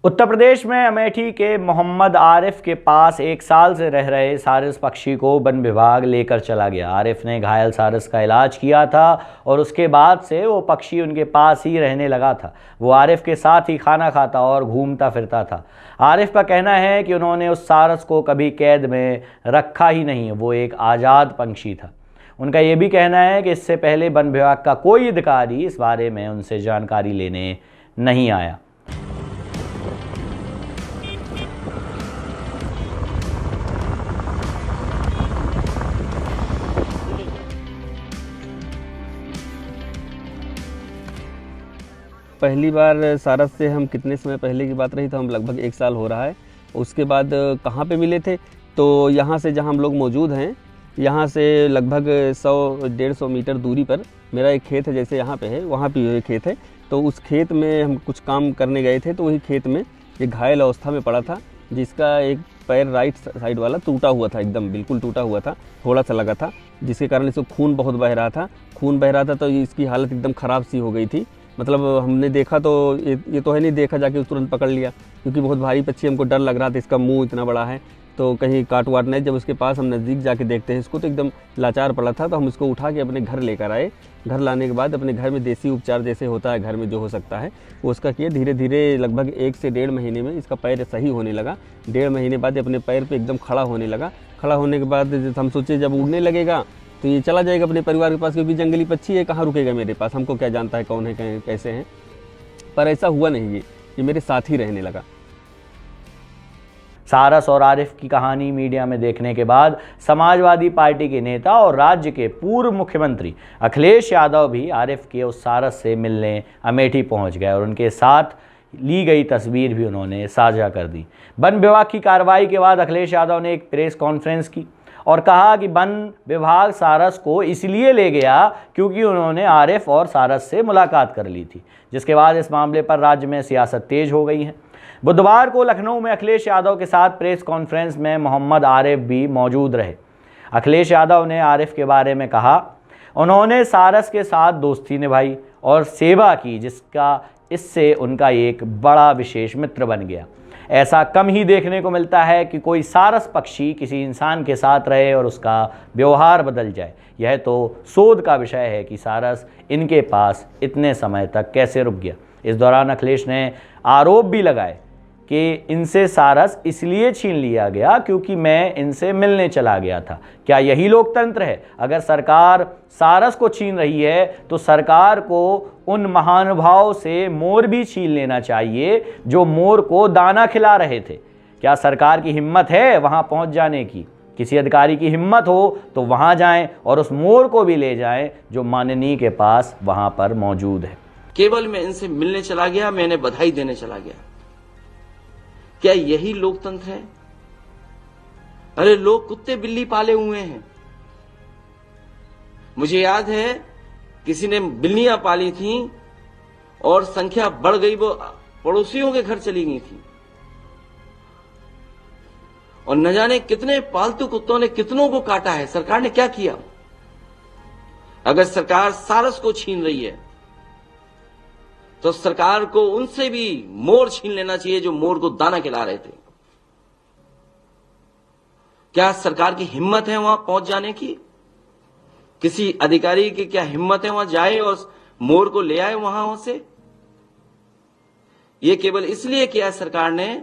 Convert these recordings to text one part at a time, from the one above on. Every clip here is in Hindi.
उत्तर प्रदेश में अमेठी के मोहम्मद आरिफ के पास 1 साल से रह रहे सारस पक्षी को वन विभाग लेकर चला गया। आरिफ ने घायल सारस का इलाज किया था और उसके बाद से वो पक्षी उनके पास ही रहने लगा था। वो आरिफ के साथ ही खाना खाता और घूमता फिरता था। आरिफ का कहना है कि उन्होंने उस सारस को कभी कैद में रखा ही नहीं, वो एक आज़ाद पंछी था। उनका ये भी कहना है कि इससे पहले वन विभाग का कोई अधिकारी इस बारे में उनसे जानकारी लेने नहीं आया। पहली बार सारस से हम कितने समय पहले की बात रही, तो हम लगभग 1 साल हो रहा है। उसके बाद कहाँ पे मिले थे, तो यहाँ से जहाँ हम लोग मौजूद हैं, यहाँ से लगभग 100-150 मीटर दूरी पर मेरा एक खेत है, जैसे यहाँ पे है वहाँ पे एक खेत है। तो उस खेत में हम कुछ काम करने गए थे, तो वही खेत में एक घायल अवस्था में पड़ा था, जिसका एक पैर राइट साइड वाला टूटा हुआ था, एकदम बिल्कुल टूटा हुआ था, थोड़ा सा लगा था, जिसके कारण इसको खून बहुत बह रहा था। तो इसकी हालत एकदम ख़राब सी हो गई थी। मतलब हमने देखा तो ये तो है नहीं, देखा जाके तुरंत पकड़ लिया, क्योंकि बहुत भारी पक्षी, हमको डर लग रहा था, इसका मुंह इतना बड़ा है तो कहीं काट वाट नहीं। जब उसके पास हम नज़दीक जाके देखते हैं इसको, तो एकदम लाचार पड़ा था। तो हम इसको उठा के अपने घर लेकर आए। घर लाने के बाद अपने घर में देसी उपचार जैसे होता है घर में जो हो सकता है वो उसका किया। धीरे धीरे लगभग 1 से 1.5 महीने में इसका पैर सही होने लगा। 1.5 महीने बाद अपने पैर पर एकदम खड़ा होने लगा। खड़ा होने के बाद हम सोचे जब उड़ने लगेगा तो ये चला जाएगा अपने परिवार के पास, क्योंकि जंगली पक्षी है, कहाँ रुकेगा मेरे पास, हमको क्या जानता है कौन है कैसे हैं। पर ऐसा हुआ नहीं, ये मेरे साथ ही रहने लगा। सारस और आरिफ की कहानी मीडिया में देखने के बाद समाजवादी पार्टी के नेता और राज्य के पूर्व मुख्यमंत्री अखिलेश यादव भी आरिफ के उस सारस से मिलने अमेठी पहुंच गए और उनके साथ ली गई तस्वीर भी उन्होंने साझा कर दी। वन विभाग की कार्रवाई के बाद अखिलेश यादव ने एक प्रेस कॉन्फ्रेंस की और कहा कि वन विभाग सारस को इसलिए ले गया क्योंकि उन्होंने आरिफ और सारस से मुलाकात कर ली थी, जिसके बाद इस मामले पर राज्य में सियासत तेज हो गई है। बुधवार को लखनऊ में अखिलेश यादव के साथ प्रेस कॉन्फ्रेंस में मोहम्मद आरिफ भी मौजूद रहे। अखिलेश यादव ने आरिफ के बारे में कहा, उन्होंने सारस के साथ दोस्ती निभाई और सेवा की, जिसका इससे उनका एक बड़ा विशेष मित्र बन गया। ऐसा कम ही देखने को मिलता है कि कोई सारस पक्षी किसी इंसान के साथ रहे और उसका व्यवहार बदल जाए। यह तो शोध का विषय है कि सारस इनके पास इतने समय तक कैसे रुक गया। इस दौरान अखिलेश ने आरोप भी लगाए कि इनसे सारस इसलिए छीन लिया गया क्योंकि मैं इनसे मिलने चला गया था। क्या यही लोकतंत्र है? अगर सरकार सारस को छीन रही है तो सरकार को उन महानुभावों से मोर भी छीन लेना चाहिए जो मोर को दाना खिला रहे थे। क्या सरकार की हिम्मत है वहां पहुंच जाने की? किसी अधिकारी की हिम्मत हो तो वहां जाएं और उस मोर को भी ले जाएं जो माननीय के पास वहां पर मौजूद है। केवल मैं इनसे मिलने चला गया, मैं इन्हें बधाई देने चला गया। क्या यही लोकतंत्र है? अरे लोग कुत्ते बिल्ली पाले हुए हैं। मुझे याद है किसी ने बिल्लियां पाली थी और संख्या बढ़ गई, वो पड़ोसियों के घर चली गई थी और न जाने कितने पालतू कुत्तों ने कितनों को काटा है। सरकार ने क्या किया? अगर सरकार सारस को छीन रही है तो सरकार को उनसे भी मोर छीन लेना चाहिए जो मोर को दाना खिला रहे थे। क्या सरकार की हिम्मत है वहां पहुंच जाने की? किसी अधिकारी की क्या हिम्मत है वहां जाए और मोर को ले आए वहां से? यह केवल इसलिए किया सरकार ने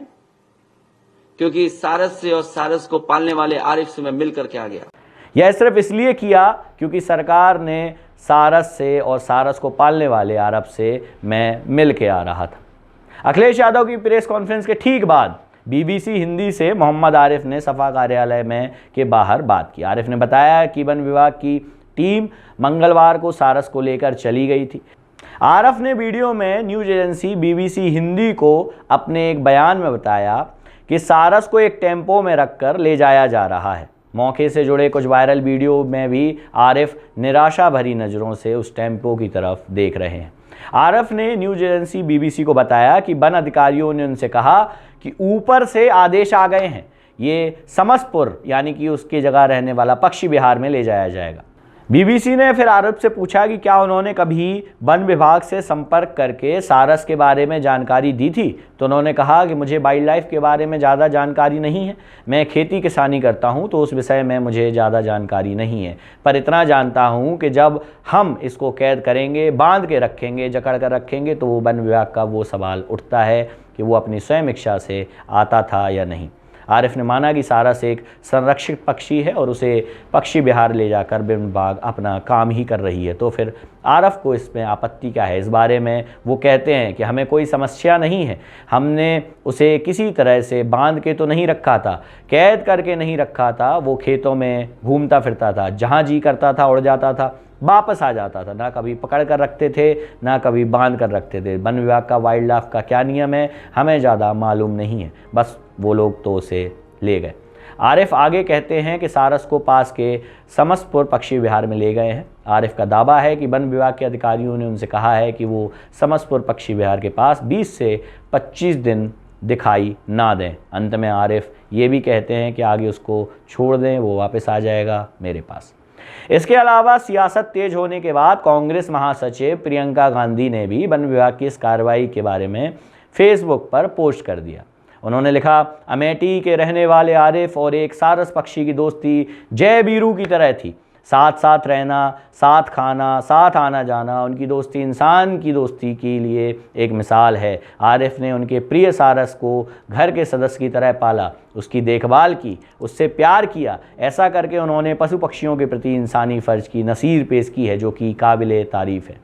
क्योंकि सारस से और सारस को पालने वाले आरिफ से मैं मिलकर के आ गया। यह सिर्फ इसलिए किया क्योंकि सरकार ने सारस से और सारस को पालने वाले आरिफ से मैं मिल के आ रहा था। अखिलेश यादव की प्रेस कॉन्फ्रेंस के ठीक बाद बीबीसी हिंदी से मोहम्मद आरिफ ने सफा कार्यालय में के बाहर बात की। आरिफ ने बताया कि वन विभाग की टीम मंगलवार को सारस को लेकर चली गई थी। आरिफ ने वीडियो में न्यूज एजेंसी बीबीसी हिंदी को अपने एक बयान में बताया कि सारस को एक टेम्पो में रखकर ले जाया जा रहा है। मौके से जुड़े कुछ वायरल वीडियो में भी आरिफ निराशा भरी नज़रों से उस टेम्पो की तरफ देख रहे हैं। आरिफ ने न्यूज एजेंसी बीबीसी को बताया कि वन अधिकारियों ने उनसे कहा कि ऊपर से आदेश आ गए हैं, ये समसपुर यानी कि उसकी जगह रहने वाला पक्षी विहार में ले जाया जाएगा। बीबीसी ने फिर आरब से पूछा कि क्या उन्होंने कभी वन विभाग से संपर्क करके सारस के बारे में जानकारी दी थी, तो उन्होंने कहा कि मुझे वाइल्ड लाइफ के बारे में ज़्यादा जानकारी नहीं है, मैं खेती किसानी करता हूं, तो उस विषय में मुझे ज़्यादा जानकारी नहीं है, पर इतना जानता हूं कि जब हम इसको कैद करेंगे, बांध के रखेंगे, जकड़ कर रखेंगे, तो वो वन विभाग का वो सवाल उठता है कि वो अपनी स्वयं इच्छा से आता था या नहीं। आरिफ ने माना कि सारस एक संरक्षित पक्षी है और उसे पक्षी विहार ले जाकर वन विभाग अपना काम ही कर रही है, तो फिर आरिफ को इसमें आपत्ति क्या है। इस बारे में वो कहते हैं कि हमें कोई समस्या नहीं है, हमने उसे किसी तरह से बांध के तो नहीं रखा था, कैद करके नहीं रखा था, वो खेतों में घूमता फिरता था, जहाँ जी करता था उड़ जाता था, वापस आ जाता था, ना कभी पकड़ कर रखते थे ना कभी बांध कर रखते थे। वन विभाग का वाइल्ड लाइफ का क्या नियम है हमें ज़्यादा मालूम नहीं है, बस वो लोग तो उसे ले गए। आरिफ आगे कहते हैं कि सारस को पास के समसपुर पक्षी विहार में ले गए हैं। आरिफ का दावा है कि वन विभाग के अधिकारियों ने उनसे कहा है कि वो समसपुर पक्षी विहार के पास 20 से 25 दिन दिखाई ना दें। अंत में आरिफ ये भी कहते हैं कि आगे उसको छोड़ दें, वो वापस आ जाएगा मेरे पास। इसके अलावा सियासत तेज होने के बाद कांग्रेस महासचिव प्रियंका गांधी ने भी वन विभाग की इस कार्रवाई के बारे में फेसबुक पर पोस्ट कर दिया। उन्होंने लिखा, अमेठी के रहने वाले आरिफ और एक सारस पक्षी की दोस्ती जय वीरू की तरह थी, साथ साथ रहना, साथ खाना, साथ आना जाना, उनकी दोस्ती इंसान की दोस्ती के लिए एक मिसाल है। आरिफ ने उनके प्रिय सारस को घर के सदस्य की तरह पाला, उसकी देखभाल की, उससे प्यार किया। ऐसा करके उन्होंने पशु पक्षियों के प्रति इंसानी फ़र्ज की नसीर पेश की है, जो कि काबिल तारीफ़ है।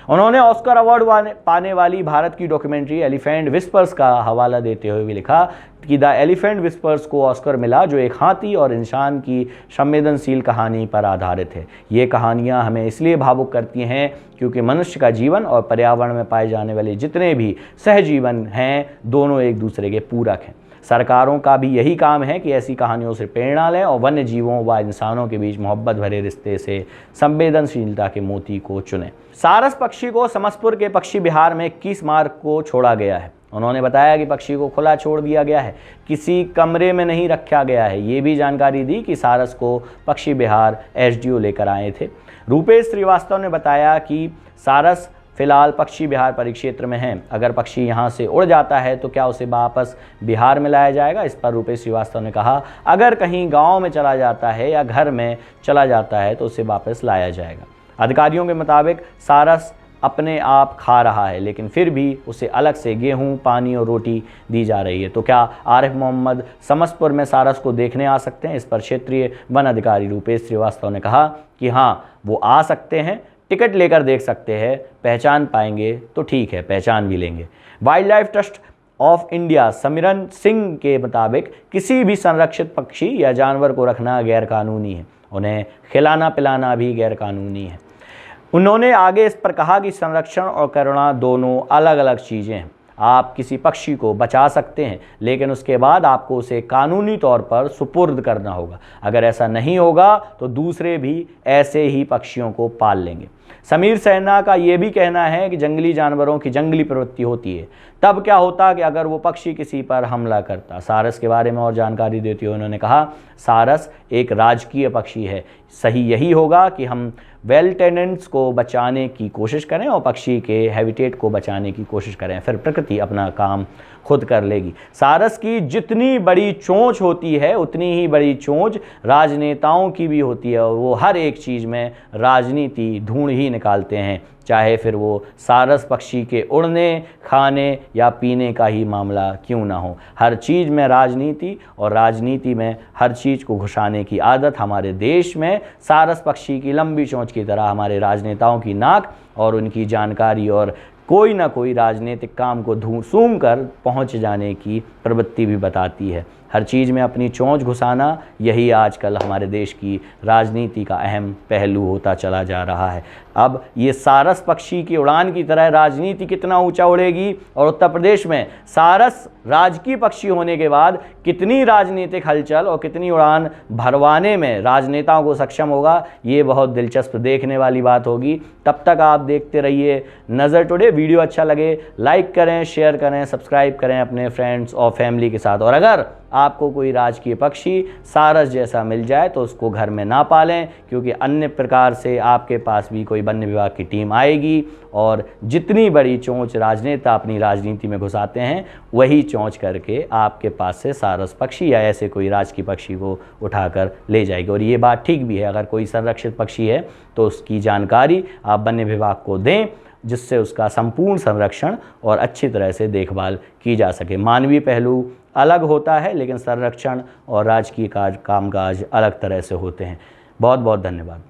उन्होंने ऑस्कर अवार्ड पाने वाली भारत की डॉक्यूमेंट्री एलिफेंट विस्पर्स का हवाला देते हुए भी लिखा कि द एलिफेंट विस्पर्स को ऑस्कर मिला, जो एक हाथी और इंसान की संवेदनशील कहानी पर आधारित है। ये कहानियाँ हमें इसलिए भावुक करती हैं क्योंकि मनुष्य का जीवन और पर्यावरण में पाए जाने वाले जितने भी सहजीवन हैं, दोनों एक दूसरे के पूरक हैं। सरकारों का भी यही काम है कि ऐसी कहानियों से प्रेरणा लें और वन्य जीवों व इंसानों के बीच मोहब्बत भरे रिश्ते से संवेदनशीलता के मोती को चुनें। सारस पक्षी को समसपुर के पक्षी विहार में 21 मार्च को छोड़ा गया है। उन्होंने बताया कि पक्षी को खुला छोड़ दिया गया है, किसी कमरे में नहीं रखा गया है। ये भी जानकारी दी कि सारस को पक्षी विहार एसडीओ लेकर आए थे। रूपेश श्रीवास्तव ने बताया कि सारस फिलहाल पक्षी विहार परिक्षेत्र में है, अगर पक्षी यहाँ से उड़ जाता है तो क्या उसे वापस बिहार में लाया जाएगा। इस पर रूपेश श्रीवास्तव ने कहा, अगर कहीं गांव में चला जाता है या घर में चला जाता है तो उसे वापस लाया जाएगा। अधिकारियों के मुताबिक सारस अपने आप खा रहा है, लेकिन फिर भी उसे अलग से गेहूं, पानी और रोटी दी जा रही है। तो क्या आरिफ मोहम्मद समसपुर में सारस को देखने आ सकते हैं। इस पर क्षेत्रीय वन अधिकारी रूपेश श्रीवास्तव ने कहा कि हाँ, वो आ सकते हैं, टिकट लेकर देख सकते हैं, पहचान पाएंगे तो ठीक है, पहचान भी लेंगे। Wild life trust of India Samiran Singh के मुताबिक किसी भी संरक्षित पक्षी या जानवर को रखना गैरकानूनी है, उन्हें खिलाना पिलाना भी गैरकानूनी है। उन्होंने आगे इस पर कहा कि संरक्षण और करुणा दोनों अलग अलग चीज़ें हैं। आप किसी पक्षी को बचा सकते हैं, लेकिन उसके बाद आपको उसे कानूनी तौर पर सुपुर्द करना होगा। अगर ऐसा नहीं होगा तो दूसरे भी ऐसे ही पक्षियों को पाल लेंगे। समीर सैना का ये भी कहना है कि जंगली जानवरों की जंगली प्रवृत्ति होती है। तब क्या होता कि अगर वो पक्षी किसी पर हमला करता। सारस के बारे में और जानकारी देते हुए उन्होंने कहा, सारस एक राजकीय पक्षी है। सही यही होगा कि हम वेल टेनेंट्स को बचाने की कोशिश करें और पक्षी के हैबिटेट को बचाने की कोशिश करें, फिर प्रकृति अपना काम खुद कर लेगी। सारस की जितनी बड़ी चोंच होती है उतनी ही बड़ी चोंच राजनेताओं की भी होती है, और वो हर एक चीज़ में राजनीति ढूंढ ही निकालते हैं, चाहे फिर वो सारस पक्षी के उड़ने, खाने या पीने का ही मामला क्यों ना हो। हर चीज़ में राजनीति, और राजनीति में हर चीज़ को घुसाने की आदत हमारे देश में सारस पक्षी की लंबी चोंच की तरह हमारे राजनेताओं की नाक और उनकी जानकारी और कोई ना कोई राजनीतिक काम को सूंघ कर पहुँच जाने की प्रवृत्ति भी बताती है। हर चीज़ में अपनी चोंच घुसाना, यही आजकल हमारे देश की राजनीति का अहम पहलू होता चला जा रहा है। अब ये सारस पक्षी की उड़ान की तरह राजनीति कितना ऊंचा उड़ेगी, और उत्तर प्रदेश में सारस राजकीय पक्षी होने के बाद कितनी राजनीतिक हलचल और कितनी उड़ान भरवाने में राजनेताओं को सक्षम होगा, ये बहुत दिलचस्प देखने वाली बात होगी। तब तक आप देखते रहिए नज़र टुडे। वीडियो अच्छा लगे लाइक करें, शेयर करें, सब्सक्राइब करें अपने फ्रेंड्स और फैमिली के साथ। और अगर आपको कोई राजकीय पक्षी सारस जैसा मिल जाए तो उसको घर में ना पालें, क्योंकि अन्य प्रकार से आपके पास भी कोई वन विभाग की टीम आएगी और जितनी बड़ी चोंच राजनेता अपनी राजनीति में घुसाते हैं वही चोंच करके आपके पास से सारस पक्षी या ऐसे कोई राजकीय पक्षी को उठाकर ले जाएगी। और ये बात ठीक भी है, अगर कोई संरक्षित पक्षी है तो उसकी जानकारी आप वन विभाग को दें, जिससे उसका संपूर्ण संरक्षण और अच्छी तरह से देखभाल की जा सके। मानवीय पहलू अलग होता है, लेकिन संरक्षण और राजकीय कामकाज अलग तरह से होते हैं। बहुत बहुत धन्यवाद।